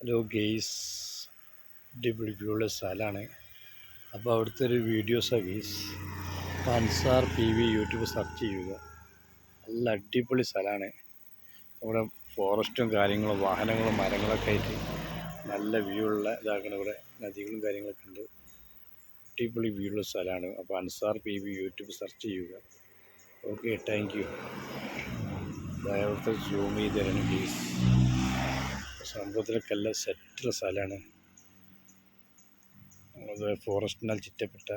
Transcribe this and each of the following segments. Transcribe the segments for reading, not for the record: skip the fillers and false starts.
Hello guys, അടിപൊളി വ്യൂള്ള സ്ഥലമാണ്. അപ്പോൾ അവിടുത്തെ ഒരു വീഡിയോസാണ് guys. Ansar PV YouTube search ചെയ്യുക. നല്ല അടിപൊളി സ്ഥലമാണ്. ഇവിടെ ഫോറസ്റ്റും കാര്യങ്ങളും വാഹനങ്ങളും മരങ്ങളൊക്കെ ആയിട്ട് നല്ല വ്യൂ ഉള്ള ഇതാക്കണം. ഇവിടെ നദികളും കാര്യങ്ങളൊക്കെ ഉണ്ട്. അടിപൊളി വ്യൂള്ള സ്ഥലമാണ്. അപ്പോൾ അൻസാർ PV യൂട്യൂബ് സെർച്ച് ചെയ്യുക. Okay, thank you. അവിടുത്തെ സൂം ചെയ്ത് തരണം ഗെയ്സ്. സംഭവത്തിലൊക്കെ എല്ലാം സെറ്റുള്ള സ്ഥലമാണ്. അത് ഫോറസ്റ്റിനാൽ ചുറ്റപ്പെട്ട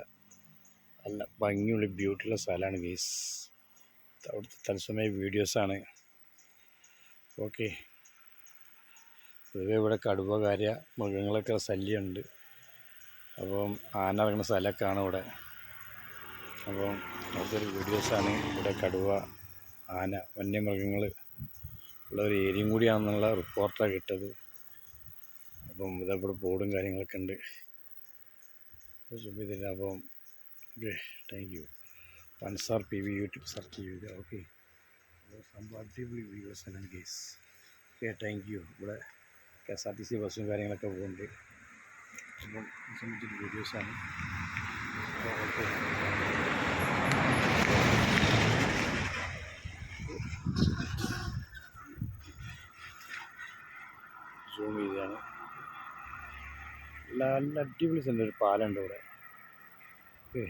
നല്ല ഭംഗിയുള്ള ബ്യൂട്ടിയുള്ള സ്ഥലമാണ് ഗെയ്സ്. അവിടുത്തെ തത്സമയ വീഡിയോസാണ്. ഓക്കെ, പൊതുവെ ഇവിടെ കടുവ കാര്യ മൃഗങ്ങളൊക്കെ ശല്യമുണ്ട്. അപ്പം ആന ഇറങ്ങുന്ന സ്ഥലമൊക്കെയാണ് ഇവിടെ. അപ്പം അവിടുത്തെ ഒരു വീഡിയോസാണ്. ഇവിടെ കടുവ, ആന, വന്യമൃഗങ്ങൾ ഉള്ള ഒരു ഏരിയയും കൂടിയാണെന്നുള്ള റിപ്പോർട്ടാണ് കിട്ടത്. അപ്പം ഇതവിടെ ബോർഡും കാര്യങ്ങളൊക്കെ ഉണ്ട്. അപ്പം okay, thank you. Ansar PV YouTube search ചെയ്യുക. ഓക്കെ, സംഭവം അടിപൊളി വീഡിയോസാണ് ഗെയ്സ്. Okay, thank you. ഇവിടെ KSRTC ബസ്സും കാര്യങ്ങളൊക്കെ പോകുന്നുണ്ട്. അപ്പം സംബന്ധിച്ചൊരു വീഡിയോസാണ്. ഓക്കെ, സൂം ചെയ്താണ്. നല്ല അടിപൊളി സ്ഥലം. ഒരു പാലമുണ്ട് ഇവിടെ. ഓക്കെ.